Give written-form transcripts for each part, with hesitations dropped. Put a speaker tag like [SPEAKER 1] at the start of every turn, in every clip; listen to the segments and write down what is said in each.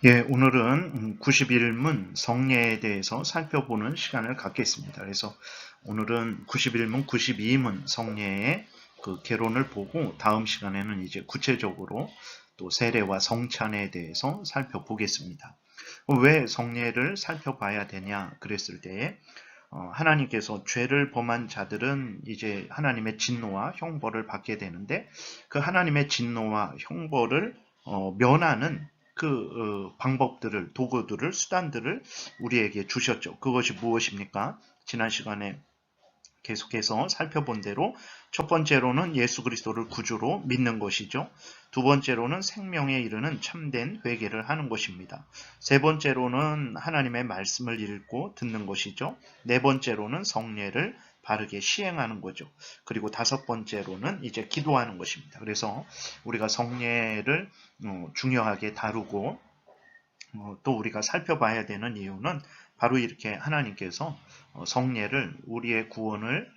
[SPEAKER 1] 예, 오늘은 91문 성례에 대해서 살펴보는 시간을 갖겠습니다. 그래서 오늘은 91문, 92문 성례의 그 개론을 보고 다음 시간에는 이제 구체적으로 또 세례와 성찬에 대해서 살펴보겠습니다. 왜 성례를 살펴봐야 되냐 그랬을 때 하나님께서 죄를 범한 자들은 이제 하나님의 진노와 형벌을 받게 되는데 그 하나님의 진노와 형벌을 면하는 그 방법들을, 도구들을, 수단들을 우리에게 주셨죠. 그것이 무엇입니까? 지난 시간에 계속해서 살펴본 대로 첫 번째로는 예수 그리스도를 구주로 믿는 것이죠. 두 번째로는 생명에 이르는 참된 회개를 하는 것입니다. 세 번째로는 하나님의 말씀을 읽고 듣는 것이죠. 네 번째로는 성례를 바르게 시행하는 거죠. 그리고 다섯 번째로는 이제 기도하는 것입니다. 그래서 우리가 성례를 중요하게 다루고 또 우리가 살펴봐야 되는 이유는 바로 이렇게 하나님께서 성례를 우리의 구원을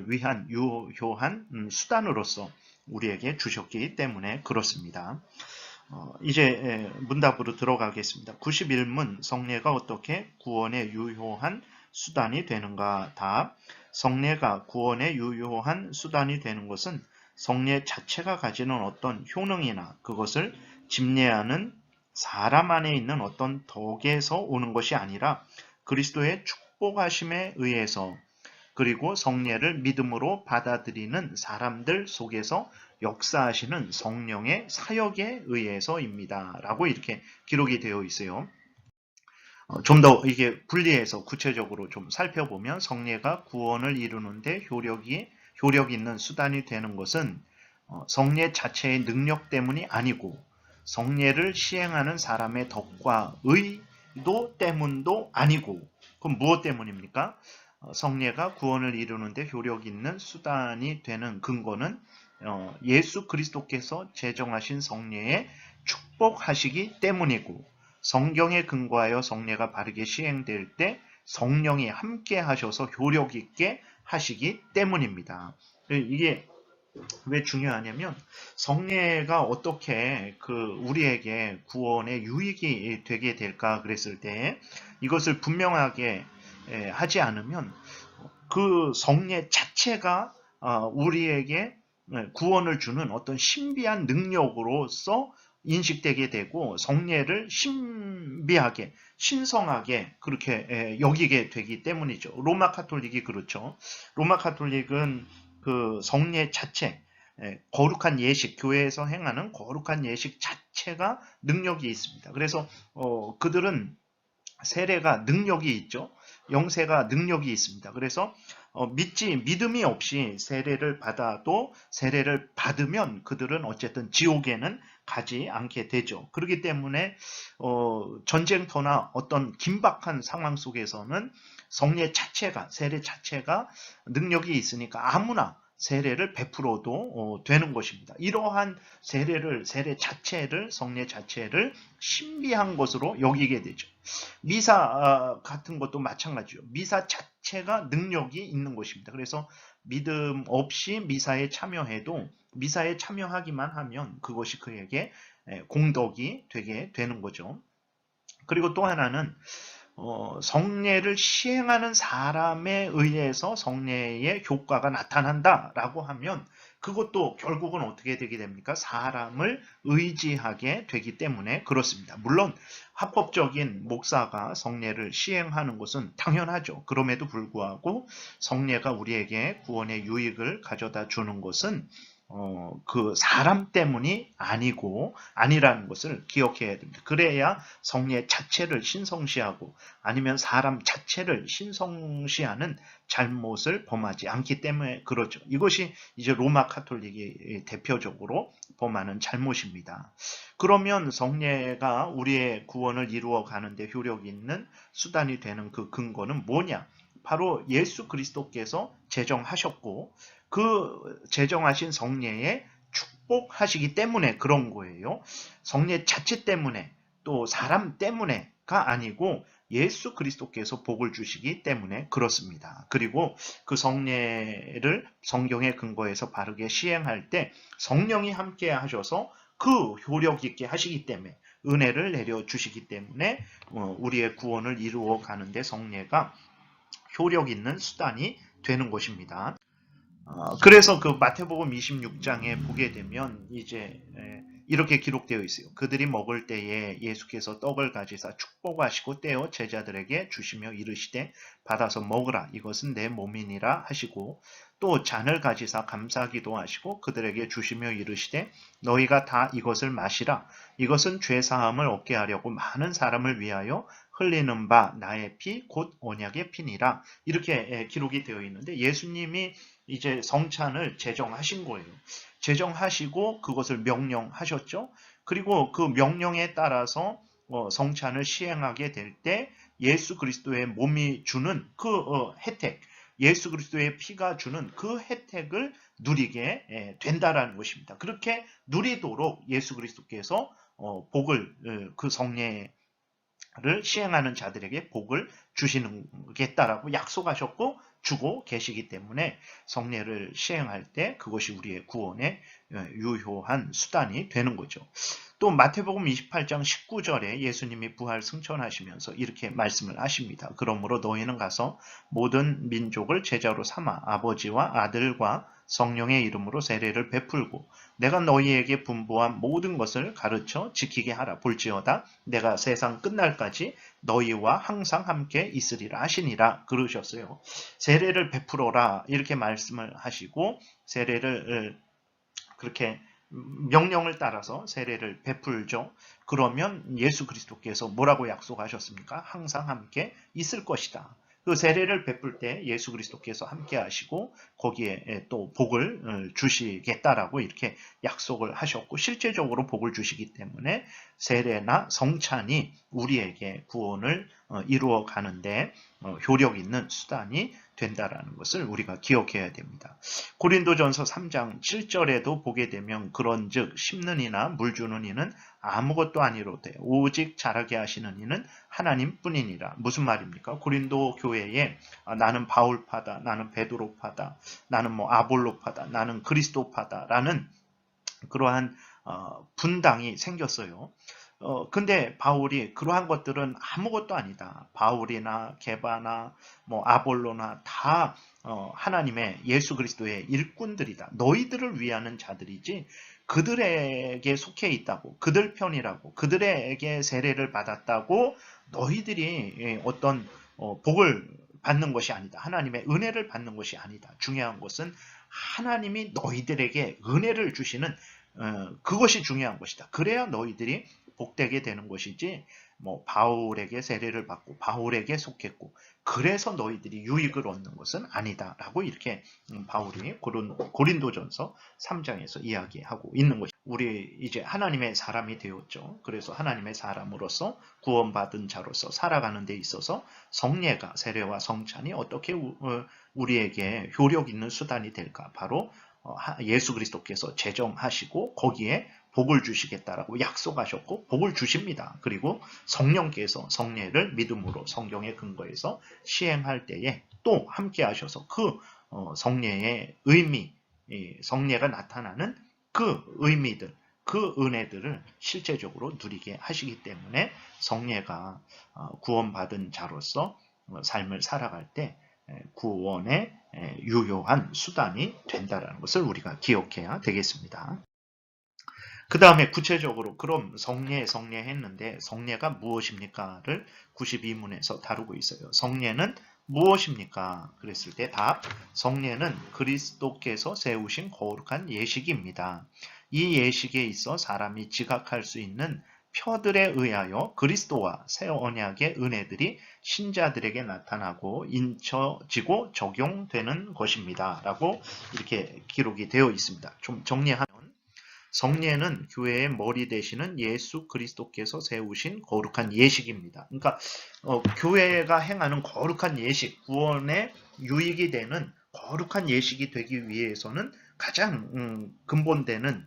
[SPEAKER 1] 위한 유효한 수단으로서 우리에게 주셨기 때문에 그렇습니다. 이제 문답으로 들어가겠습니다. 91문 성례가 어떻게 구원의 유효한 수단이 되는가? 답. 성례가 구원의 유효한 수단이 되는 것은 성례 자체가 가지는 어떤 효능이나 그것을 집례하는 사람 안에 있는 어떤 덕에서 오는 것이 아니라 그리스도의 축복하심에 의해서 그리고 성례를 믿음으로 받아들이는 사람들 속에서 역사하시는 성령의 사역에 의해서입니다. 라고 이렇게 기록이 되어 있어요. 좀 더 이게 분리해서 구체적으로 좀 살펴보면 성례가 구원을 이루는데 효력 있는 수단이 되는 것은 성례 자체의 능력 때문이 아니고 성례를 시행하는 사람의 덕과 의도 때문도 아니고 그럼 무엇 때문입니까? 성례가 구원을 이루는데 효력 있는 수단이 되는 근거는 예수 그리스도께서 제정하신 성례에 축복하시기 때문이고 성경에 근거하여 성례가 바르게 시행될 때 성령이 함께 하셔서 효력 있게 하시기 때문입니다. 이게 왜 중요하냐면 성례가 어떻게 우리에게 구원의 유익이 되게 될까 그랬을 때 이것을 분명하게 하지 않으면 그 성례 자체가 우리에게 구원을 주는 어떤 신비한 능력으로서 인식되게 되고 성례를 신비하게 신성하게 그렇게 여기게 되기 때문이죠. 로마 카톨릭이 그렇죠. 로마 카톨릭은 그 성례 자체 거룩한 예식, 교회에서 행하는 거룩한 예식 자체가 능력이 있습니다. 그래서 그들은 세례가 능력이 있죠. 영세가 능력이 있습니다. 그래서 믿음이 없이 세례를 받아도 세례를 받으면 그들은 어쨌든 지옥에는 가지 않게 되죠. 그렇기 때문에 전쟁터나 어떤 긴박한 상황 속에서는 성례 자체가 세례 자체가 능력이 있으니까 아무나 세례를 베풀어도 되는 것입니다. 이러한 세례 자체를 성례 자체를 신비한 것으로 여기게 되죠. 미사 같은 것도 마찬가지요. 미사 자체가 능력이 있는 것입니다. 그래서 믿음 없이 미사에 참여해도 미사에 참여하기만 하면 그것이 그에게 공덕이 되게 되는 거죠. 그리고 또 하나는 성례를 시행하는 사람에 의해서 성례의 효과가 나타난다라고 하면 그것도 결국은 어떻게 되게 됩니까? 사람을 의지하게 되기 때문에 그렇습니다. 물론 합법적인 목사가 성례를 시행하는 것은 당연하죠. 그럼에도 불구하고 성례가 우리에게 구원의 유익을 가져다 주는 것은 그 사람 때문이 아니라는 것을 기억해야 됩니다. 그래야 성례 자체를 신성시하고 아니면 사람 자체를 신성시하는 잘못을 범하지 않기 때문에 그렇죠. 이것이 이제 로마 카톨릭이 대표적으로 범하는 잘못입니다. 그러면 성례가 우리의 구원을 이루어 가는데 효력 있는 수단이 되는 그 근거는 뭐냐? 바로 예수 그리스도께서 제정하셨고 그 제정하신 성례에 축복하시기 때문에 그런 거예요. 성례 자체 때문에 또 사람 때문에가 아니고 예수 그리스도께서 복을 주시기 때문에 그렇습니다. 그리고 그 성례를 성경의 근거에서 바르게 시행할 때 성령이 함께 하셔서 그 효력 있게 하시기 때문에 은혜를 내려주시기 때문에 우리의 구원을 이루어 가는데 성례가 효력 있는 수단이 되는 것입니다. 그래서 그 마태복음 26장에 보게 되면 이제 이렇게 기록되어 있어요. 그들이 먹을 때에 예수께서 떡을 가지사 축복하시고 떼어 제자들에게 주시며 이르시되 받아서 먹으라 이것은 내 몸이니라 하시고 또 잔을 가지사 감사기도 하시고 그들에게 주시며 이르시되 너희가 다 이것을 마시라 이것은 죄사함을 얻게 하려고 많은 사람을 위하여 흘리는 바 나의 피 곧 언약의 피니라 이렇게 기록이 되어 있는데 예수님이 이제 성찬을 제정하신 거예요. 제정하시고 그것을 명령하셨죠. 그리고 그 명령에 따라서 성찬을 시행하게 될 때 예수 그리스도의 몸이 주는 그 혜택, 예수 그리스도의 피가 주는 그 혜택을 누리게 된다라는 것입니다. 그렇게 누리도록 예수 그리스도께서 복을 그 성례 를 시행하는 자들에게 복을 주시겠다라고 약속하셨고 주고 계시기 때문에 성례를 시행할 때 그것이 우리의 구원에 유효한 수단이 되는 거죠. 또 마태복음 28장 19절에 예수님이 부활 승천하시면서 이렇게 말씀을 하십니다. 그러므로 너희는 가서 모든 민족을 제자로 삼아 아버지와 아들과 성령의 이름으로 세례를 베풀고 내가 너희에게 분부한 모든 것을 가르쳐 지키게 하라. 볼지어다 내가 세상 끝날까지 너희와 항상 함께 있으리라 하시니라 그러셨어요. 세례를 베풀어라 이렇게 말씀을 하시고 세례를 그렇게 명령을 따라서 세례를 베풀죠. 그러면 예수 그리스도께서 뭐라고 약속하셨습니까? 항상 함께 있을 것이다. 그 세례를 베풀 때 예수 그리스도께서 함께 하시고 거기에 또 복을 주시겠다라고 이렇게 약속을 하셨고 실제적으로 복을 주시기 때문에 세례나 성찬이 우리에게 구원을 이루어 가는데 효력 있는 수단이 된다라는 것을 우리가 기억해야 됩니다. 고린도전서 3장 7절에도 보게 되면 그런즉 심는 이나 물 주는 이는 아무것도 아니로되 오직 자라게 하시는 이는 하나님뿐이니라. 무슨 말입니까? 고린도 교회에 나는 바울파다, 나는 베드로파다, 나는 뭐 아볼로파다, 나는 그리스도파다라는 그러한 분당이 생겼어요. 근데 바울이 그러한 것들은 아무것도 아니다. 바울이나 게바나 뭐 아볼로나 다 하나님의 예수 그리스도의 일꾼들이다. 너희들을 위하는 자들이지 그들에게 속해 있다고 그들 편이라고 그들에게 세례를 받았다고 너희들이 어떤 복을 받는 것이 아니다. 하나님의 은혜를 받는 것이 아니다. 중요한 것은 하나님이 너희들에게 은혜를 주시는 그것이 중요한 것이다. 그래야 너희들이 복되게 되는 것이지 뭐 바울에게 세례를 받고 바울에게 속했고 그래서 너희들이 유익을 얻는 것은 아니다라고 이렇게 바울이 고린도전서 3장에서 이야기하고 있는 것입니다. 우리 이제 하나님의 사람이 되었죠. 그래서 하나님의 사람으로서 구원받은 자로서 살아가는 데 있어서 성례가 세례와 성찬이 어떻게 우리에게 효력 있는 수단이 될까? 바로 예수 그리스도께서 제정하시고 거기에 복을 주시겠다라고 약속하셨고 복을 주십니다. 그리고 성령께서 성례를 믿음으로 성경의 근거에서 시행할 때에 또 함께 하셔서 그 성례의 의미, 성례가 나타나는 그 의미들, 그 은혜들을 실제적으로 누리게 하시기 때문에 성례가 구원받은 자로서 삶을 살아갈 때 구원의 유효한 수단이 된다는 것을 우리가 기억해야 되겠습니다. 그 다음에 구체적으로 그럼 성례했는데 성례가 무엇입니까?를 92문에서 다루고 있어요. 성례는 무엇입니까? 그랬을 때 답, 성례는 그리스도께서 세우신 거룩한 예식입니다. 이 예식에 있어 사람이 지각할 수 있는 표들에 의하여 그리스도와 새 언약의 은혜들이 신자들에게 나타나고 인쳐지고 적용되는 것입니다. 라고 이렇게 기록이 되어 있습니다. 좀 정리하면 성례는 교회의 머리 되시는 예수 그리스도께서 세우신 거룩한 예식입니다. 그러니까 교회가 행하는 거룩한 예식, 구원의 유익이 되는 거룩한 예식이 되기 위해서는 가장 근본되는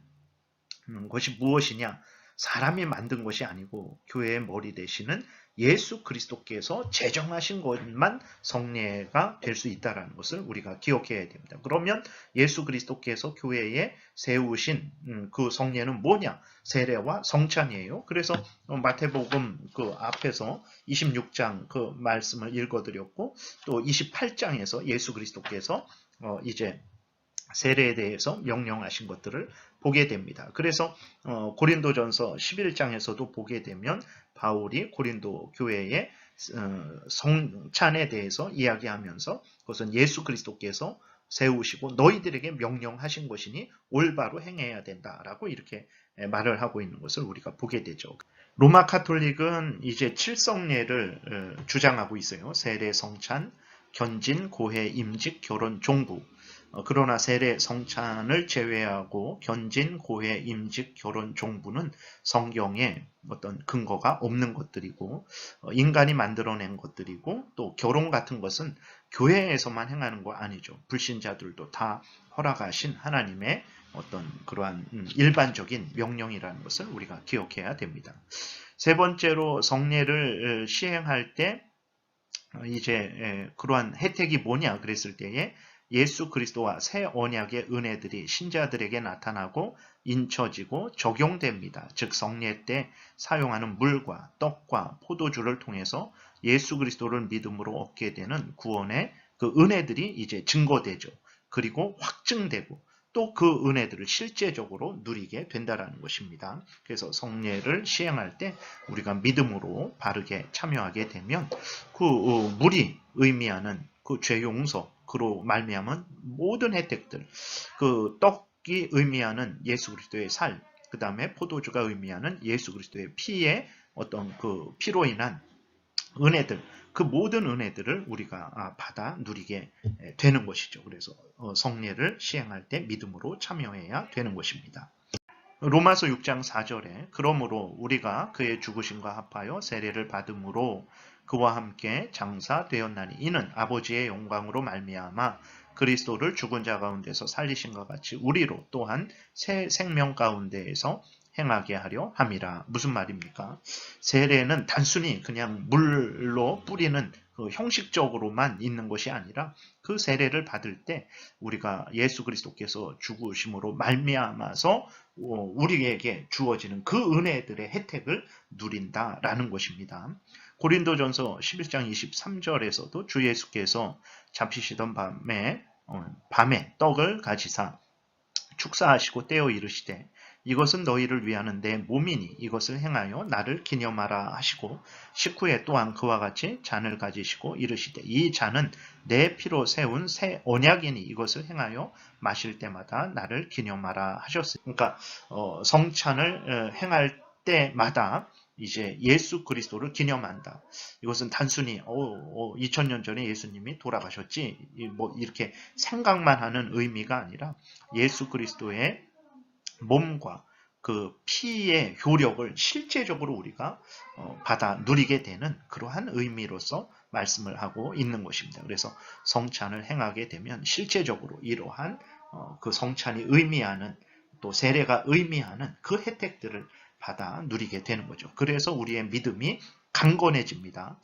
[SPEAKER 1] 것이 무엇이냐? 사람이 만든 것이 아니고 교회의 머리 되시는 예수 그리스도께서 제정하신 것만 성례가 될 수 있다는 것을 우리가 기억해야 됩니다. 그러면 예수 그리스도께서 교회에 세우신 그 성례는 뭐냐? 세례와 성찬이에요. 그래서 마태복음 그 앞에서 26장 그 말씀을 읽어드렸고 또 28장에서 예수 그리스도께서 이제 세례에 대해서 명령하신 것들을 보게 됩니다. 그래서 고린도전서 11장에서도 보게 되면 바울이 고린도 교회의 성찬에 대해서 이야기하면서 그것은 예수 그리스도께서 세우시고 너희들에게 명령하신 것이니 올바로 행해야 된다라고 이렇게 말을 하고 있는 것을 우리가 보게 되죠. 로마 카톨릭은 이제 칠성례를 주장하고 있어요. 세례, 성찬, 견진, 고해, 임직, 결혼, 종부. 그러나 세례, 성찬을 제외하고 견진, 고해, 임직, 결혼, 종부는 성경에 어떤 근거가 없는 것들이고 인간이 만들어낸 것들이고 또 결혼 같은 것은 교회에서만 행하는 거 아니죠. 불신자들도 다 허락하신 하나님의 어떤 그러한 일반적인 명령이라는 것을 우리가 기억해야 됩니다. 세 번째로 성례를 시행할 때 이제 그러한 혜택이 뭐냐 그랬을 때에 예수 그리스도와 새 언약의 은혜들이 신자들에게 나타나고 인쳐지고 적용됩니다. 즉 성례 때 사용하는 물과 떡과 포도주를 통해서 예수 그리스도를 믿음으로 얻게 되는 구원의 그 은혜들이 이제 증거되죠. 그리고 확증되고 또 그 은혜들을 실제적으로 누리게 된다는 것입니다. 그래서 성례를 시행할 때 우리가 믿음으로 바르게 참여하게 되면 그 물이 의미하는 그 죄 용서 그로 말미암은 모든 혜택들, 그 떡이 의미하는 예수 그리스도의 살, 그 다음에 포도주가 의미하는 예수 그리스도의 피의 어떤 그 피로 인한 은혜들, 그 모든 은혜들을 우리가 받아 누리게 되는 것이죠. 그래서 성례를 시행할 때 믿음으로 참여해야 되는 것입니다. 로마서 6장 4절에 그러므로 우리가 그의 죽으심과 합하여 세례를 받음으로 그와 함께 장사되었나니 이는 아버지의 영광으로 말미암아 그리스도를 죽은 자 가운데서 살리신과 같이 우리로 또한 새 생명 가운데에서 행하게 하려 함이라. 무슨 말입니까? 세례는 단순히 그냥 물로 뿌리는 그 형식적으로만 있는 것이 아니라 그 세례를 받을 때 우리가 예수 그리스도께서 죽으심으로 말미암아서 우리에게 주어지는 그 은혜들의 혜택을 누린다라는 것입니다. 고린도전서 11장 23절에서도 주 예수께서 잡히시던 밤에 떡을 가지사 축사하시고 떼어 이르시되 이것은 너희를 위하는 내 몸이니 이것을 행하여 나를 기념하라 하시고 식후에 또한 그와 같이 잔을 가지시고 이르시되 이 잔은 내 피로 세운 새 언약이니 이것을 행하여 마실 때마다 나를 기념하라 하셨어요. 그러니까 성찬을 행할 때마다 이제 예수 그리스도를 기념한다. 이것은 단순히 2000년 전에 예수님이 돌아가셨지 뭐 이렇게 생각만 하는 의미가 아니라 예수 그리스도의 몸과 그 피의 효력을 실제적으로 우리가 받아 누리게 되는 그러한 의미로서 말씀을 하고 있는 것입니다. 그래서 성찬을 행하게 되면 실제적으로 이러한 그 성찬이 의미하는 또 세례가 의미하는 그 혜택들을 받아 누리게 되는 거죠. 그래서 우리의 믿음이 강건해집니다.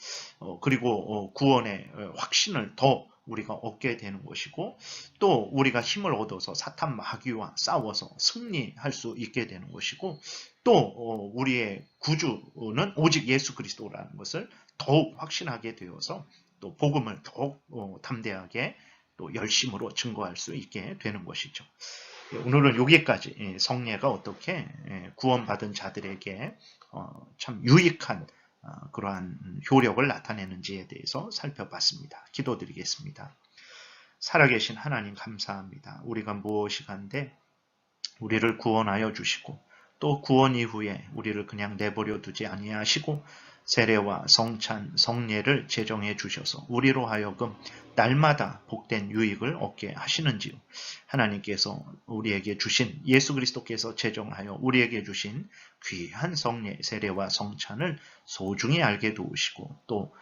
[SPEAKER 1] 그리고 구원의 확신을 더 우리가 얻게 되는 것이고 또 우리가 힘을 얻어서 사탄 마귀와 싸워서 승리할 수 있게 되는 것이고 또 우리의 구주는 오직 예수 그리스도라는 것을 더욱 확신하게 되어서 또 복음을 더욱 담대하게 또 열심으로 증거할 수 있게 되는 것이죠. 오늘은 여기까지 성례가 어떻게 구원받은 자들에게 참 유익한 그러한 효력을 나타내는지에 대해서 살펴봤습니다. 기도드리겠습니다. 살아계신 하나님 감사합니다. 우리가 무엇이 간데 우리를 구원하여 주시고 또 구원 이후에 우리를 그냥 내버려 두지 아니하시고 세례와 성찬, 성례를 제정해 주셔서 우리로 하여금 날마다 복된 유익을 얻게 하시는지요. 하나님께서 우리에게 주신 예수 그리스도께서 제정하여 우리에게 주신 귀한 성례, 세례와 성찬을 소중히 알게 도우시고 또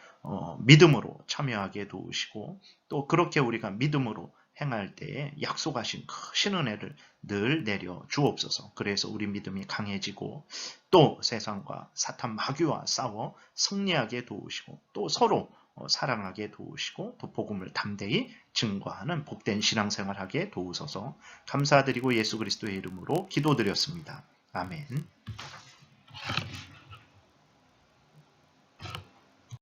[SPEAKER 1] 믿음으로 참여하게 도우시고 또 그렇게 우리가 믿음으로 행할 때에 약속하신 크신 은혜를 늘 내려 주옵소서. 그래서 우리 믿음이 강해지고 또 세상과 사탄 마귀와 싸워 승리하게 도우시고 또 서로 사랑하게 도우시고 또 복음을 담대히 증거하는 복된 신앙생활하게 도우소서. 감사드리고 예수 그리스도의 이름으로 기도드렸습니다. 아멘.